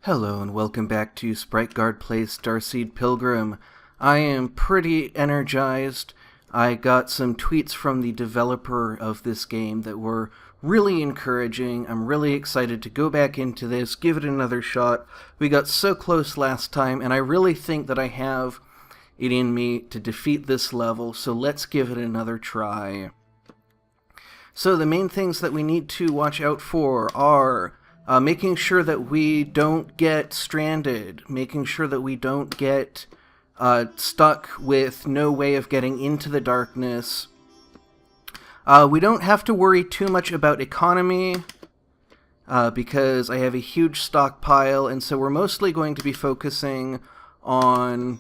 Hello and welcome back to Sprite Plays Starseed Pilgrim. I am pretty energized. I got some tweets from the developer of this game that were really encouraging. I'm really excited to go back into this, give it another shot. We got so close last time, and I really think that I have it in me to defeat this level, so let's give it another try. So the main things that we need to watch out for are making sure that we don't get stranded, making sure that we don't get stuck with no way of getting into the darkness. We don't have to worry too much about economy because I have a huge stockpile, and so we're mostly going to be focusing on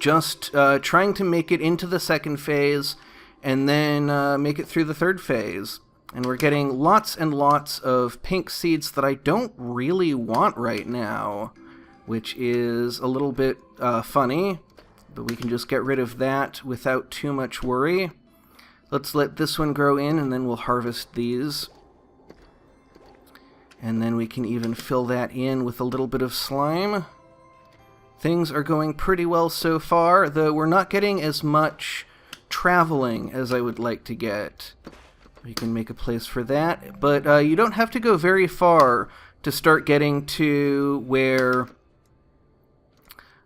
just trying to make it into the second phase and then make it through the third phase. And we're getting lots and lots of pink seeds that I don't really want right now, which is a little bit funny, but we can just get rid of that without too much worry. Let's let this one grow in, and then we'll harvest these. And then we can even fill that in with a little bit of slime. Things are going pretty well so far, though we're not getting as much traveling as I would like to get. We can make a place for that, but you don't have to go very far to start getting to where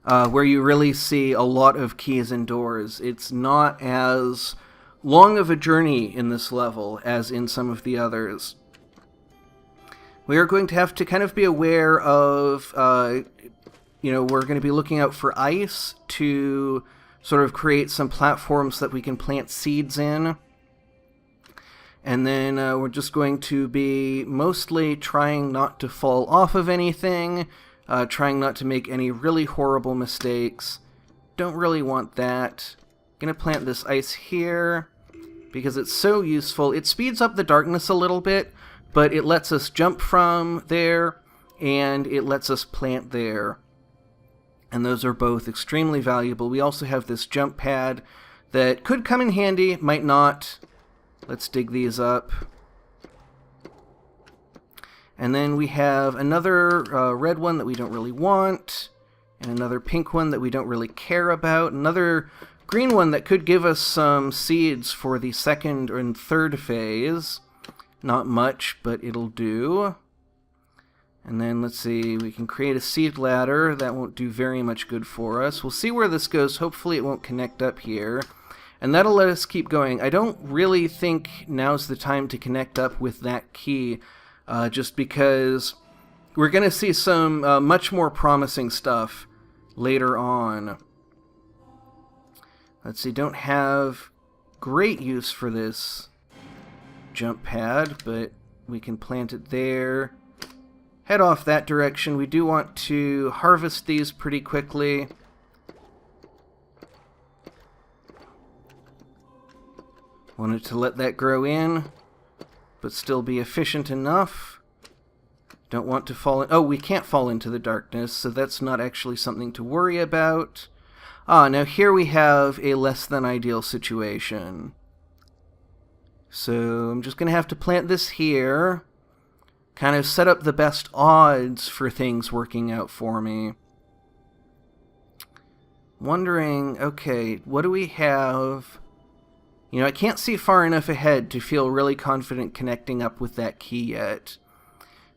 you really see a lot of keys and doors. It's not as long of a journey in this level as in some of the others. We are going to have to kind of be aware of, we're going to be looking out for ice to sort of create some platforms that we can plant seeds in. And then we're just going to be mostly trying not to fall off of anything, trying not to make any really horrible mistakes. Don't really want that. Gonna plant this ice here because it's so useful. It speeds up the darkness a little bit, but it lets us jump from there and it lets us plant there. And those are both extremely valuable. We also have this jump pad that could come in handy, might not. Let's dig these up. And then we have another red one that we don't really want, and another pink one that we don't really care about, another green one that could give us some seeds for the second and third phase. Not much, but it'll do. And then let's see, we can create a seed ladder. That won't do very much good for us. We'll see where this goes. Hopefully it won't connect up here. And that'll let us keep going. I don't really think now's the time to connect up with that key, just because we're going to see some much more promising stuff later on. Let's see, don't have great use for this jump pad, but we can plant it there. Head off that direction. We do want to harvest these pretty quickly. Wanted to let that grow in, but still be efficient enough. Don't want to fall in... Oh, we can't fall into the darkness, so that's not actually something to worry about. Now here we have a less than ideal situation. So I'm just going to have to plant this here. Kind of set up the best odds for things working out for me. Wondering, okay, what do we have... I can't see far enough ahead to feel really confident connecting up with that key yet.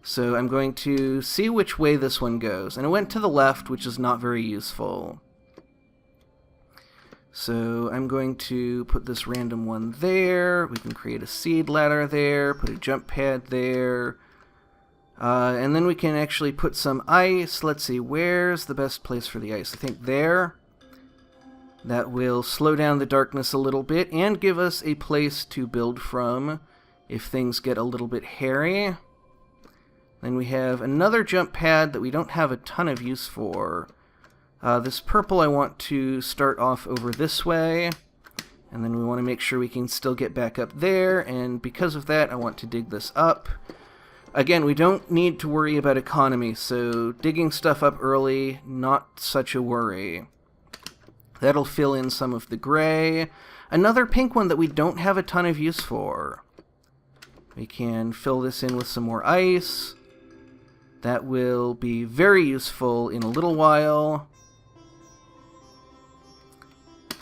So I'm going to see which way this one goes. And it went to the left, which is not very useful. So I'm going to put this random one there. We can create a seed ladder there, put a jump pad there. And then we can actually put some ice. Let's see, where's the best place for the ice? I think there. That will slow down the darkness a little bit and give us a place to build from if things get a little bit hairy. Then we have another jump pad that we don't have a ton of use for. This purple I want to start off over this way, and then we want to make sure we can still get back up there, and because of that I want to dig this up. Again, we don't need to worry about economy, so digging stuff up early, not such a worry. That'll fill in some of the gray. Another pink one that we don't have a ton of use for. We can fill this in with some more ice. That will be very useful in a little while.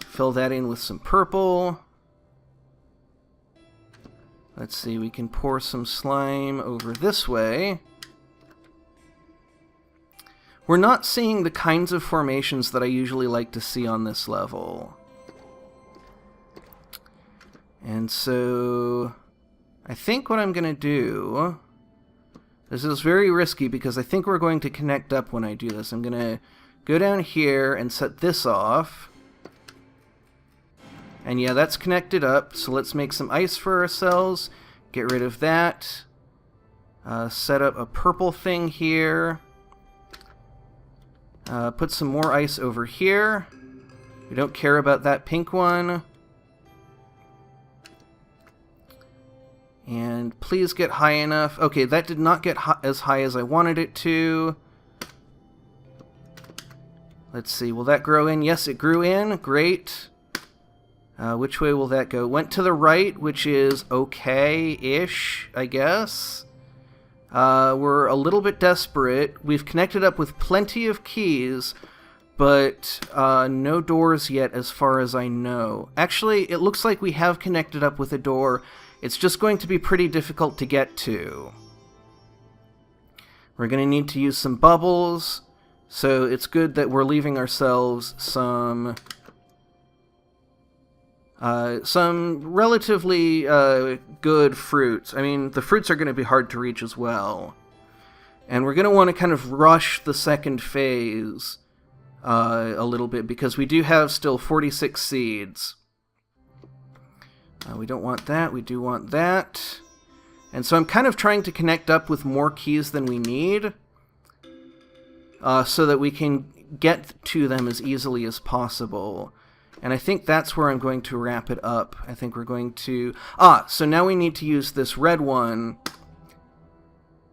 Fill that in with some purple. Let's see, we can pour some slime over this way. We're not seeing the kinds of formations that I usually like to see on this level. And so I think what I'm going to do... This is very risky because I think we're going to connect up when I do this. I'm going to go down here and set this off. And yeah, that's connected up, so let's make some ice for ourselves. Get rid of that. Set up a purple thing here. Put some more ice over here. We don't care about that pink one. And please get high enough. Okay, that did not get as high as I wanted it to. Let's see, will that grow in? Yes, it grew in. Great. Which way will that go? Went to the right, which is okay-ish, I guess. We're a little bit desperate. We've connected up with plenty of keys, but no doors yet as far as I know. Actually, it looks like we have connected up with a door. It's just going to be pretty difficult to get to. We're going to need to use some bubbles, so it's good that we're leaving ourselves some relatively good fruits. I mean, the fruits are going to be hard to reach as well. And we're going to want to kind of rush the second phase a little bit, because we do have still 46 seeds. We don't want that, we do want that. And so I'm kind of trying to connect up with more keys than we need, so that we can get to them as easily as possible. And I think that's where I'm going to wrap it up. I think we're going to... so now we need to use this red one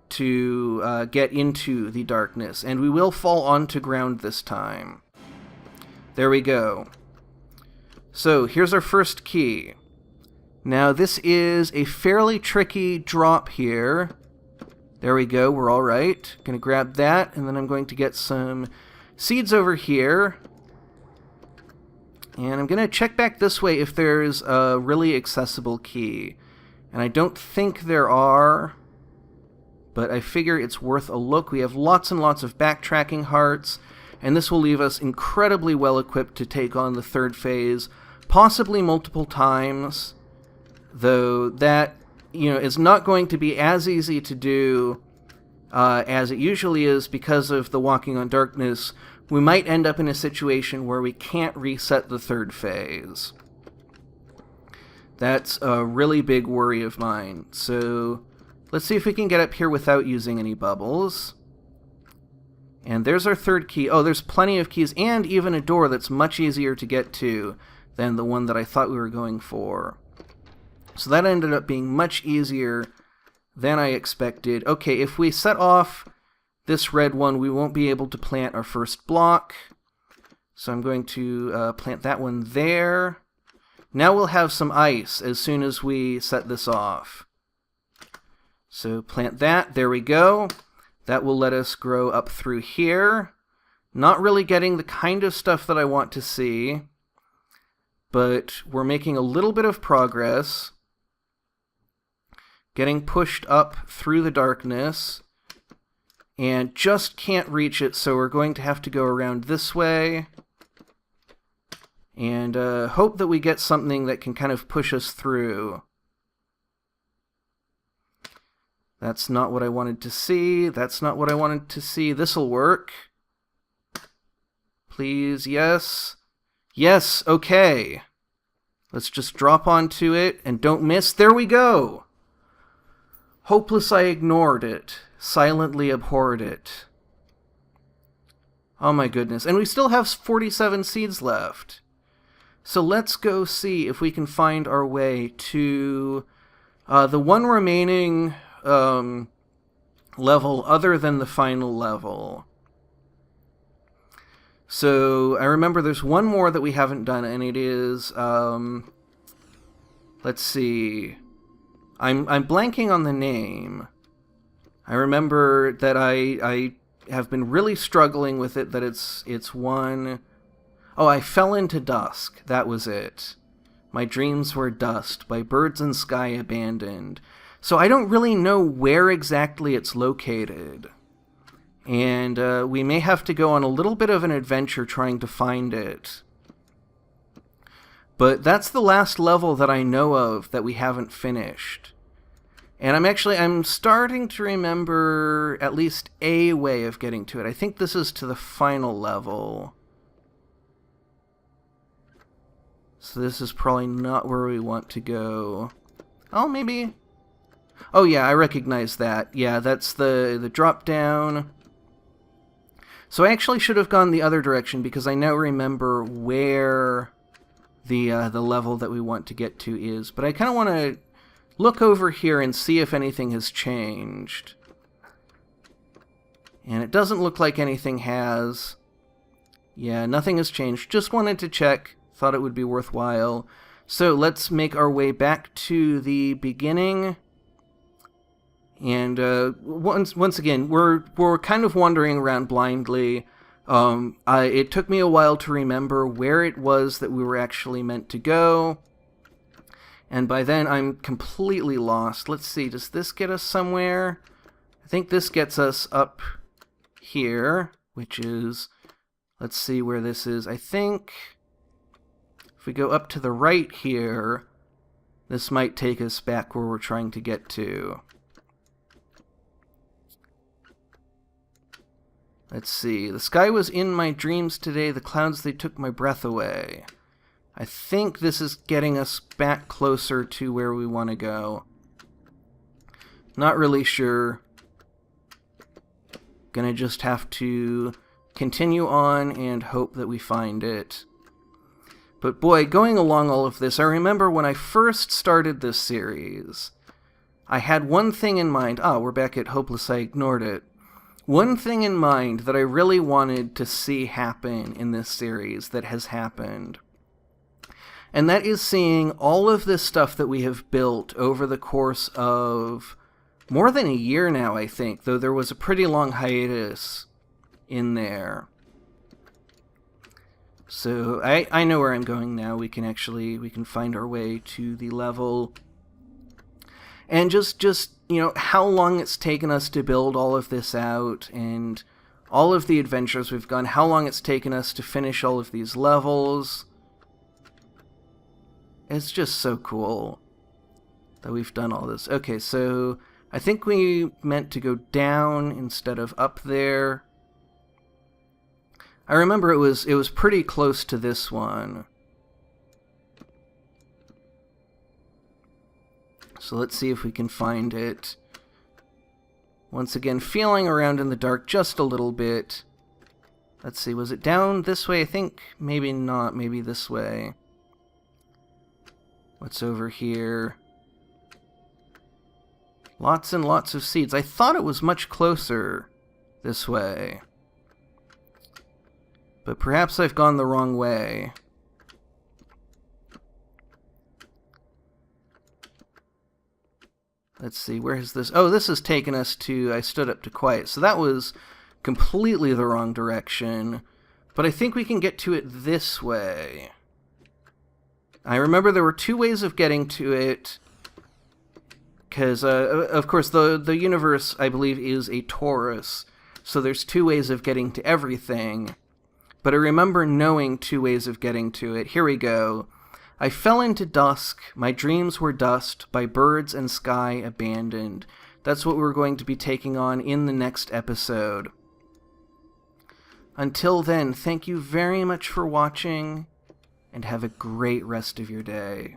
to get into the darkness. And we will fall onto ground this time. There we go. So here's our first key. Now this is a fairly tricky drop here. There we go, we're all right. Gonna grab that, and then I'm going to get some seeds over here. And I'm going to check back this way if there's a really accessible key. And I don't think there are, but I figure it's worth a look. We have lots and lots of backtracking hearts, and this will leave us incredibly well equipped to take on the third phase, possibly multiple times, though that, is not going to be as easy to do as it usually is because of the Walking on Darkness. We might end up in a situation where we can't reset the third phase. That's a really big worry of mine. So let's see if we can get up here without using any bubbles. And there's our third key. Oh, there's plenty of keys and even a door that's much easier to get to than the one that I thought we were going for. So that ended up being much easier than I expected. Okay, if we set off this red one, we won't be able to plant our first block. So I'm going to plant that one there. Now we'll have some ice as soon as we set this off. So plant that. There we go. That will let us grow up through here. Not really getting the kind of stuff that I want to see, but we're making a little bit of progress. Getting pushed up through the darkness. And just can't reach it, so we're going to have to go around this way. And hope that we get something that can kind of push us through. That's not what I wanted to see. That's not what I wanted to see. This'll work. Please, yes. Yes, okay. Let's just drop onto it and don't miss. There we go! Hopeless I ignored it. Silently abhorred it. Oh my goodness. And we still have 47 seeds left. So let's go see if we can find our way to the one remaining level other than the final level. So I remember there's one more that we haven't done, and it is, let's see. I'm blanking on the name. I remember that I have been really struggling with it, that it's one... Oh, I fell into dusk. That was it. My dreams were dust, by birds and sky abandoned. So I don't really know where exactly it's located. And we may have to go on a little bit of an adventure trying to find it. But that's the last level that I know of that we haven't finished. And I'm starting to remember at least a way of getting to it. I think this is to the final level. So this is probably not where we want to go. Oh, maybe... Oh yeah, I recognize that. Yeah, that's the drop down. So I actually should have gone the other direction because I now remember where the level that we want to get to is. But I kind of want to look over here and see if anything has changed. And it doesn't look like anything has. Yeah, nothing has changed. Just wanted to check. Thought it would be worthwhile. So let's make our way back to the beginning. And once again, we're kind of wandering around blindly. It took me a while to remember where it was that we were actually meant to go. And by then, I'm completely lost. Let's see, does this get us somewhere? I think this gets us up here, which is... Let's see where this is. I think if we go up to the right here, this might take us back where we're trying to get to. Let's see. The sky was in my dreams today. The clouds, they took my breath away. I think this is getting us back closer to where we want to go. Not really sure. Gonna just have to continue on and hope that we find it. But boy, going along all of this, I remember when I first started this series, I had one thing in mind. Ah, we're back at Hopeless. I ignored it. One thing in mind that I really wanted to see happen in this series that has happened. And that is seeing all of this stuff that we have built over the course of more than a year now, I think, though there was a pretty long hiatus in there. So I know where I'm going now. We can find our way to the level. And just you know, how long it's taken us to build all of this out, and all of the adventures we've gone, how long it's taken us to finish all of these levels. It's just so cool that we've done all this. Okay, so I think we meant to go down instead of up there. I remember it was pretty close to this one. So let's see if we can find it. Once again, feeling around in the dark just a little bit. Let's see, was it down this way? I think maybe not, maybe this way. What's over here? Lots and lots of seeds. I thought it was much closer this way. But perhaps I've gone the wrong way. Let's see, where is this? Oh, this has taken us to I Stood Up to Quiet. So that was completely the wrong direction. But I think we can get to it this way. I remember there were two ways of getting to it. Because, of course, the universe, I believe, is a torus. So there's two ways of getting to everything. But I remember knowing two ways of getting to it. Here we go. I fell into dusk, my dreams were dust, by birds and sky abandoned. That's what we're going to be taking on in the next episode. Until then, thank you very much for watching, and have a great rest of your day.